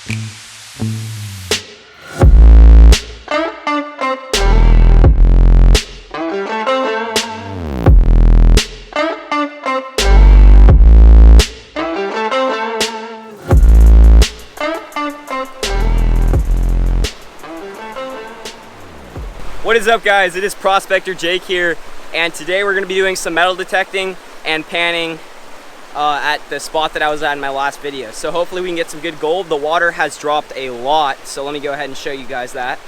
What is up, guys? It is Prospector Jake here, and today we're going to be doing some metal detecting and panning at the spot that I was at in my last video. So hopefully we can get some good gold. The water has dropped a lot, so let me go ahead and show you guys that.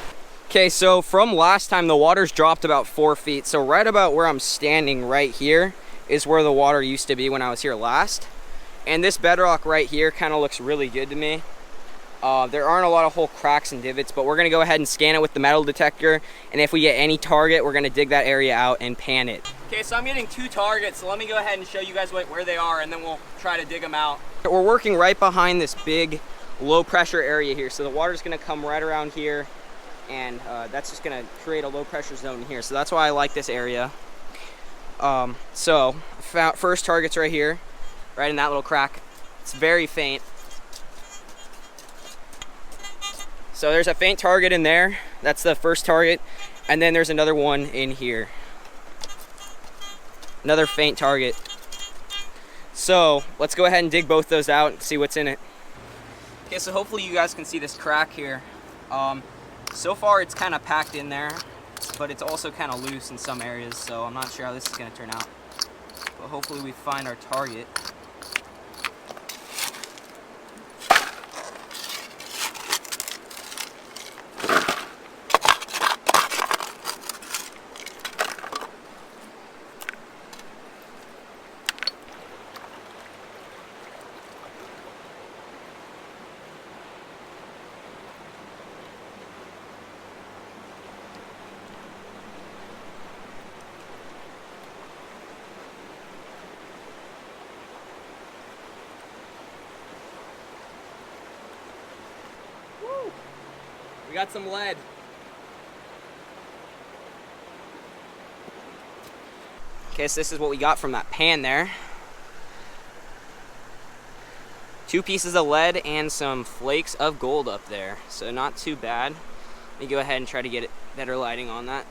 Okay, so from last time the water's dropped about 4 feet. So right about where I'm standing right here is where the water used to be when I was here last. And this bedrock right here kind of looks really good to me. There aren't a lot of whole cracks and divots, but we're going to go ahead and scan it with the metal detector, and if we get any target, we're going to dig that area out and pan it. Okay, so I'm getting 2 targets, so let me go ahead and show you guys where they are, and then we'll try to dig them out. We're working right behind this big low pressure area here, so the water's going to come right around here, and that's just going to create a low pressure zone here, so that's why I like this area. So first target's right here, right in that little crack. It's very faint. So there's a faint target in there. That's the first target. And then there's another one in here. Another faint target. So let's go ahead and dig both those out and see what's in it. Okay, so hopefully you guys can see this crack here. So far it's kind of packed in there, but it's also kind of loose in some areas, so I'm not sure how this is going to turn out. But hopefully we find our target. We got some lead. Okay, so this is what we got from that pan there. 2 pieces of lead and some flakes of gold up there. So not too bad. Let me go ahead and try to get it better lighting on that.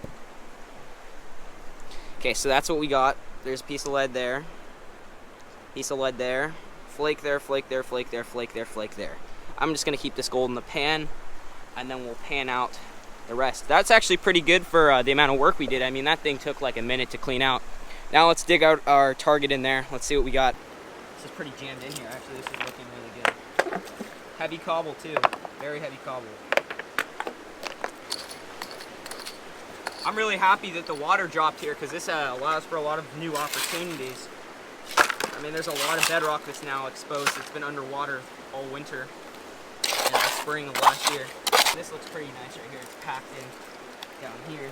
Okay, so that's what we got. There's a piece of lead there. Piece of lead there. Flake there, flake there, flake there, flake there, flake there. I'm just gonna keep this gold in the pan, and then we'll pan out the rest. That's actually pretty good for the amount of work we did. I mean, that thing took like a minute to clean out. Now let's dig out our target in there. Let's see what we got. This is pretty jammed in here. Actually, this is looking really good. Heavy cobble too, very heavy cobble. I'm really happy that the water dropped here, because this allows for a lot of new opportunities. I mean, there's a lot of bedrock that's now exposed. It's been underwater all winter and the spring of last year. This looks pretty nice right here. It's packed in down here.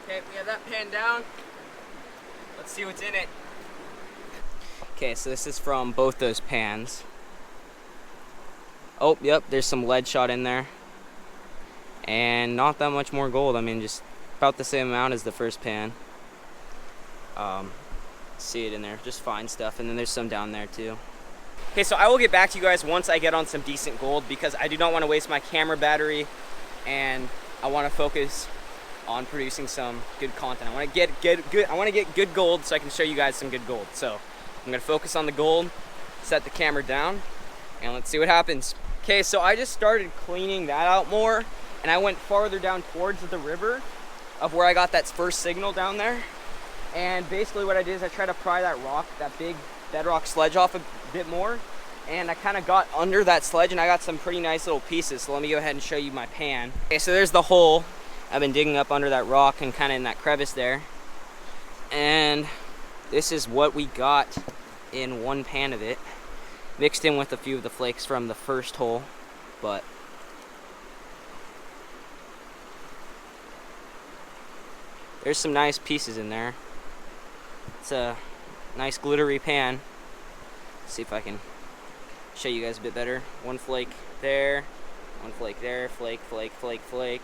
Okay, we have that pan down. Let's see what's in it. Okay, so this is from both those pans. Oh, yep, there's some lead shot in there. And not that much more gold. I mean, just about the same amount as the first pan. See it in there, just fine stuff. And then there's some down there too. Okay, so I will get back to you guys once I get on some decent gold, because I do not want to waste my camera battery, and I want to focus on producing some good content. I want to get good gold so I can show you guys some good gold. So I'm going to focus on the gold, set the camera down, and let's see what happens. Okay, so I just started cleaning that out more, and I went farther down towards the river of where I got that first signal down there. And basically what I did is I tried to pry that rock, that big bedrock sledge off a bit more, and I kind of got under that sledge and I got some pretty nice little pieces. So let me go ahead and show you my pan. Okay, so there's the hole. I've been digging up under that rock and kind of in that crevice there. And this is what we got in one pan of it, mixed in with a few of the flakes from the first hole. But there's some nice pieces in there. It's a nice glittery pan. Let's see if I can show you guys a bit better. One flake there, one flake there, flake, flake, flake, flake.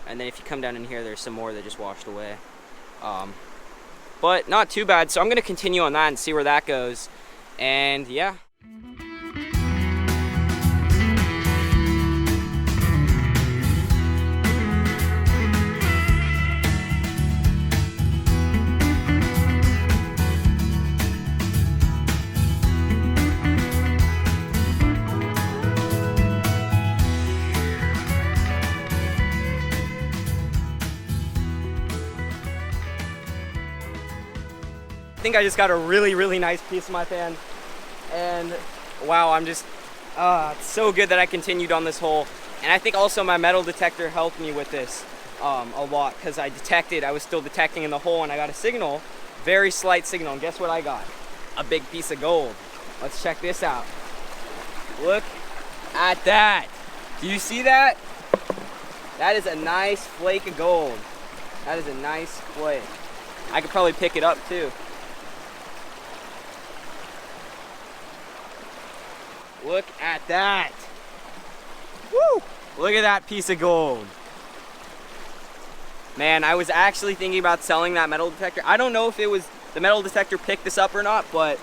And then if you come down in here, there's some more that just washed away. But not too bad, so I'm gonna continue on that and see where that goes. And yeah. I think I just got a really nice piece in my pan, and wow, I'm just it's so good that I continued on this hole. And I think also my metal detector helped me with this a lot, because I was still detecting in the hole, and I got a signal, very slight signal, and guess what I got? A big piece of gold. Let's check this out. Look at that. Do you see that? That is a nice flake of gold. That is a nice flake. I could probably pick it up too. Look at that. Woo! Look at that piece of gold. Man, I was actually thinking about selling that metal detector. I don't know if it was the metal detector picked this up or not, but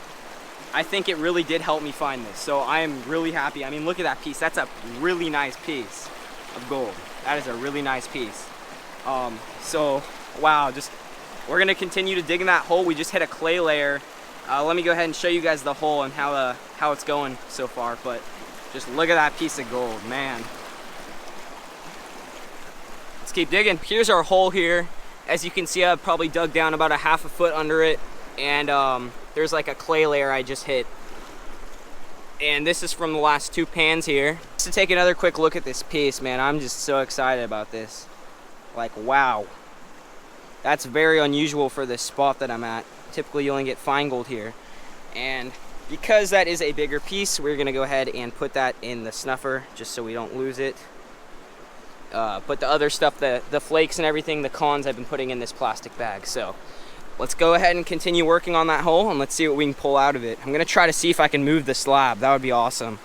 I think it really did help me find this. So I am really happy. I mean, look at that piece. That's a really nice piece of gold. That is a really nice piece. So, wow, we're gonna continue to dig in that hole. We just hit a clay layer. Let me go ahead and show you guys the hole and how it's going so far, but just look at that piece of gold, man. Let's keep digging. Here's our hole here. As you can see, I've probably dug down about a half a foot under it, and there's like a clay layer I just hit. And this is from the last two pans here. Just to take another quick look at this piece, man, I'm just so excited about this. Like, wow. That's very unusual for this spot that I'm at. Typically you only get fine gold here, and because that is a bigger piece, we're gonna go ahead and put that in the snuffer just so we don't lose it. But the other stuff, the flakes and everything, the cons, I've been putting in this plastic bag. So let's go ahead and continue working on that hole, and let's see what we can pull out of it. I'm gonna try to see if I can move the slab. That would be awesome,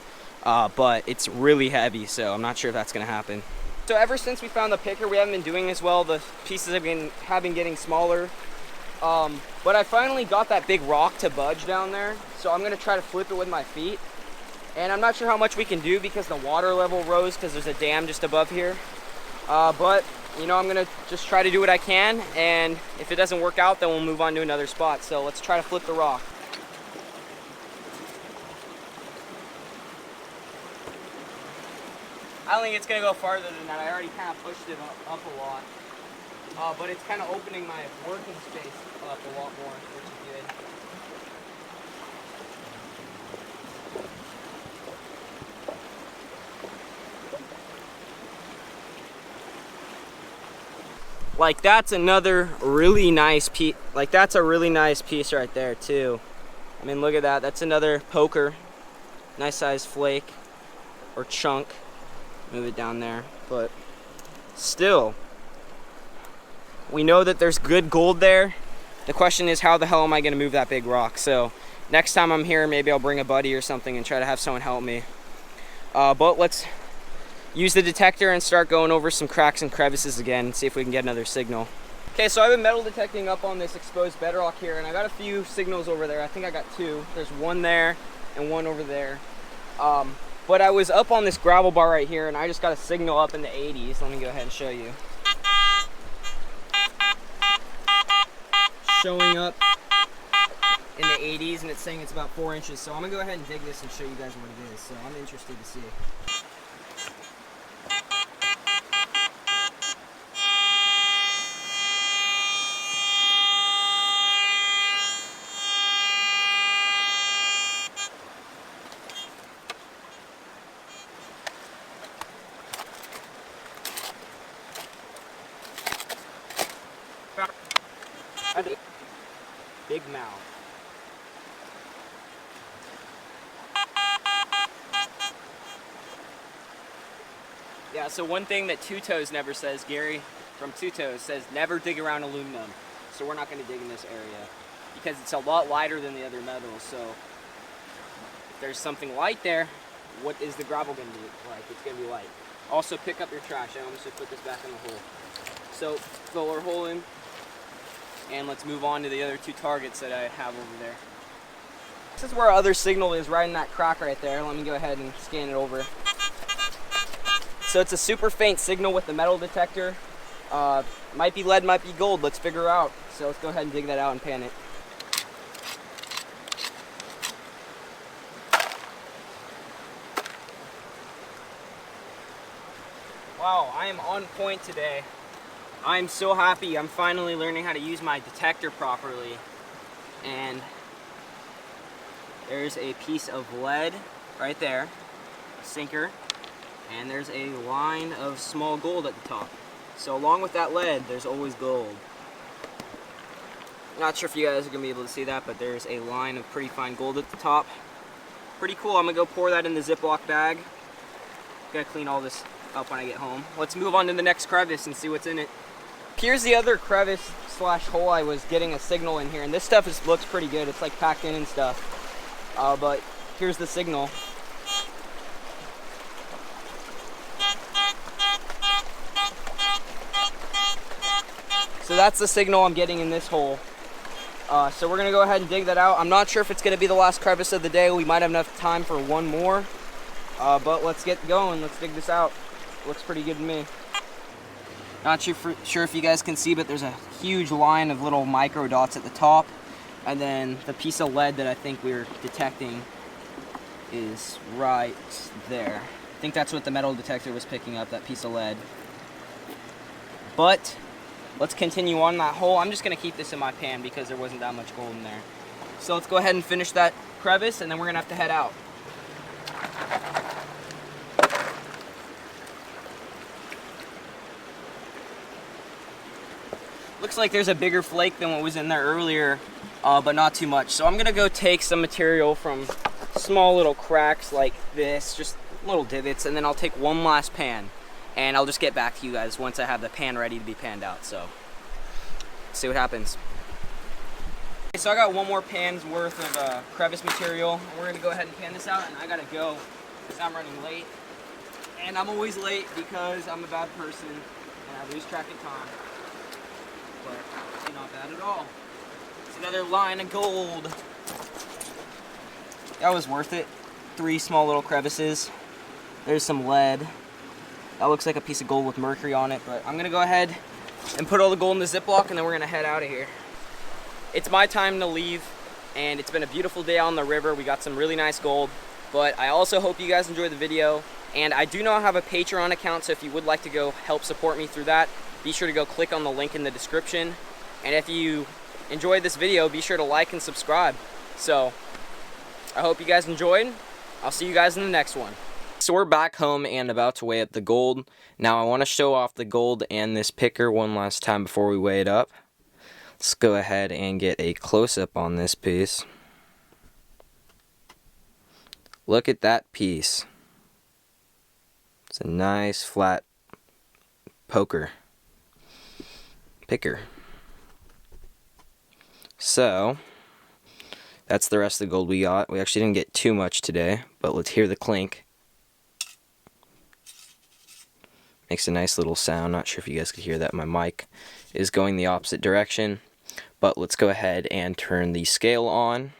but it's really heavy, so I'm not sure if that's gonna happen. So ever since we found the picker, we haven't been doing as well. The pieces have been getting smaller. But I finally got that big rock to budge down there, so I'm gonna try to flip it with my feet. And I'm not sure how much we can do because the water level rose because there's a dam just above here. But you know, I'm gonna just try to do what I can, and if it doesn't work out, then we'll move on to another spot. So let's try to flip the rock. I don't think it's gonna go farther than that. I already kind of pushed it up a lot. But it's kind of opening my working space up a lot more, which is good. Like, that's another really nice piece. Like, that's a really nice piece right there too. I mean, look at that. That's another poker. Nice size flake or chunk. Move it down there, but still. We know that there's good gold there. The question is, how the hell am I gonna move that big rock? So next time I'm here, maybe I'll bring a buddy or something and try to have someone help me. But let's use the detector and start going over some cracks and crevices again and see if we can get another signal. Okay, so I've been metal detecting up on this exposed bedrock here, and I got a few signals over there. I think I got two. There's one there and one over there. But I was up on this gravel bar right here, and I just got a signal up in the 80s. Let me go ahead and show you. Showing up in the 80s, and it's saying it's about 4 inches. So I'm gonna go ahead and dig this and show you guys what it is. So I'm interested to see. Big mouth. Yeah, so one thing that Two Toes never says, Gary from Two Toes says never dig around aluminum. So we're not going to dig in this area because it's a lot lighter than the other metals. So there's something light there, what is the gravel going to be like? It's going to be light. Also, pick up your trash. I almost put this back in the hole. So, fill our hole in, and let's move on to the other 2 targets that I have over there. This is where our other signal is, right in that crack right there. Let me go ahead and scan it over. So it's a super faint signal with the metal detector. Might be lead, might be gold. Let's figure out. So let's go ahead and dig that out and pan it. Wow, I am on point today. I'm so happy. I'm finally learning how to use my detector properly. And there's a piece of lead right there, a sinker, and there's a line of small gold at the top. So along with that lead, there's always gold. Not sure if you guys are gonna be able to see that, but there's a line of pretty fine gold at the top. Pretty cool. I'm gonna go pour that in the Ziploc bag. Gotta clean all this up when I get home. Let's move on to the next crevice and see what's in it. Here's the other crevice slash hole I was getting a signal in here, and this stuff looks pretty good. It's like packed in and stuff. But here's the signal. So that's the signal I'm getting in this hole. So we're gonna go ahead and dig that out. I'm not sure if it's gonna be the last crevice of the day. We might have enough time for one more. But let's get going. Let's dig this out. Looks pretty good to me. Not sure if you guys can see, but there's a huge line of little micro dots at the top. And then the piece of lead that I think we're detecting is right there. I think that's what the metal detector was picking up, that piece of lead. But let's continue on that hole. I'm just gonna keep this in my pan because there wasn't that much gold in there. So let's go ahead and finish that crevice, and then we're gonna have to head out. Looks like there's a bigger flake than what was in there earlier, but not too much. So I'm gonna go take some material from small little cracks like this, just little divots, and then I'll take one last pan, and I'll just get back to you guys once I have the pan ready to be panned out. So let's see what happens. Okay, so I got one more pan's worth of crevice material. We're gonna go ahead and pan this out, and I gotta go because I'm running late. And I'm always late because I'm a bad person and I lose track of time. But it's not bad at all. It's another line of gold. That was worth it. 3 small little crevices. There's some lead. That looks like a piece of gold with mercury on it, but I'm gonna go ahead and put all the gold in the Ziploc, and then we're gonna head out of here. It's my time to leave, and it's been a beautiful day on the river. We got some really nice gold, but I also hope you guys enjoyed the video. And I do now have a Patreon account, so if you would like to go help support me through that, be sure to go click on the link in the description. And if you enjoyed this video, be sure to like and subscribe. So I hope you guys enjoyed. I'll see you guys in the next one. So we're back home and about to weigh up the gold. Now I want to show off the gold and this picker one last time before we weigh it up. Let's go ahead and get a close-up on this piece. Look at that piece. It's a nice flat picker. So that's the rest of the gold we got. We actually didn't get too much today, but let's hear the clink. Makes a nice little sound. Not sure if you guys could hear that. My mic is going the opposite direction, but let's go ahead and turn the scale on.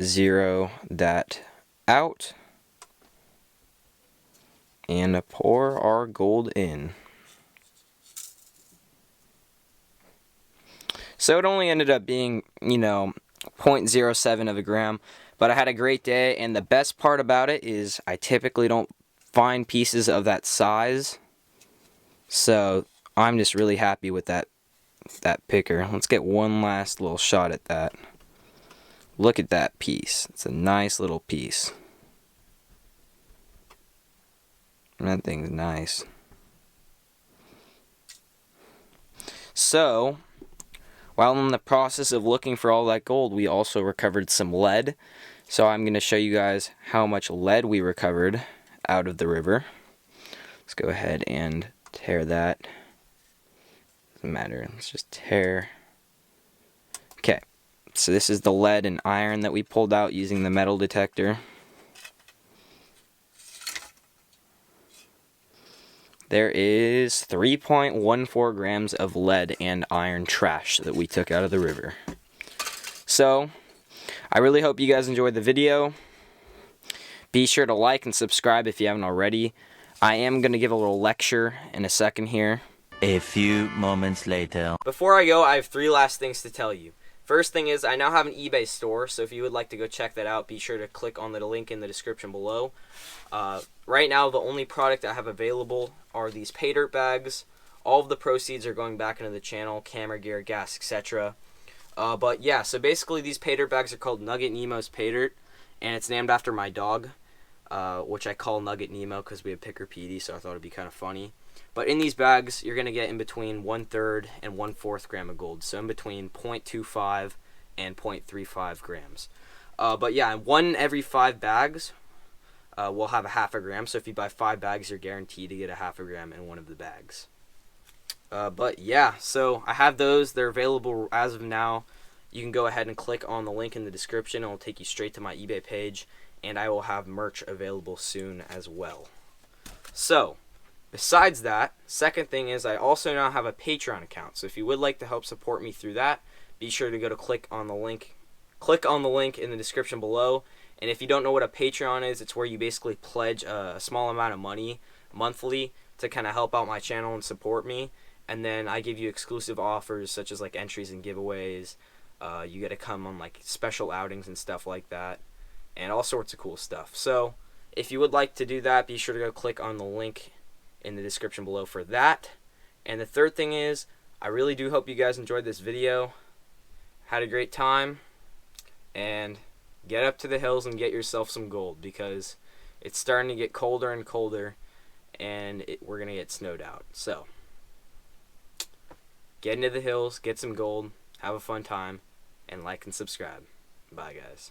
Zero that out. And pour our gold in. So it only ended up being, 0.07 of a gram, but I had a great day, and the best part about it is I typically don't find pieces of that size, so I'm just really happy with that picker. Let's get one last little shot at that. Look at that piece. It's a nice little piece. That thing's nice. So, while in the process of looking for all that gold, we also recovered some lead. So I'm going to show you guys how much lead we recovered out of the river. Let's go ahead and tear that. Doesn't matter. Let's just tear. Okay. So this is the lead and iron that we pulled out using the metal detector. There is 3.14 grams of lead and iron trash that we took out of the river. So, I really hope you guys enjoyed the video. Be sure to like and subscribe if you haven't already. I am going to give a little lecture in a second here. A few moments later. Before I go, I have 3 last things to tell you. First thing is, I now have an eBay store, so if you would like to go check that out, be sure to click on the link in the description below. Right now, the only product I have available are these pay dirt bags. All of the proceeds are going back into the channel, camera gear, gas, etc. But yeah, so basically these pay dirt bags are called Nugget Nemo's Pay Dirt, and it's named after my dog, which I call Nugget Nemo because we have Picker Petey, so I thought it'd be kind of funny. But in these bags, you're going to get in between 1/3 and 1/4 gram of gold. So in between 0.25 and 0.35 grams. But yeah, 1 every 5 bags will have a 1/2 gram. So if you buy 5 bags, you're guaranteed to get a 1/2 gram in one of the bags. But yeah, so I have those. They're available as of now. You can go ahead and click on the link in the description. It will take you straight to my eBay page. And I will have merch available soon as well. So, besides that, second thing is I also now have a Patreon account. So if you would like to help support me through that, be sure to go to click on the link in the description below. And if you don't know what a Patreon is, it's where you basically pledge a small amount of money monthly to kind of help out my channel and support me. And then I give you exclusive offers such as like entries and giveaways. You get to come on like special outings and stuff like that. And all sorts of cool stuff. So if you would like to do that, be sure to go click on the link in the description below for that. And the third thing is, I really do hope you guys enjoyed this video, had a great time, and get up to the hills and get yourself some gold, because it's starting to get colder and colder, and we're going to get snowed out. So get into the hills, get some gold, have a fun time, and like and subscribe. Bye guys.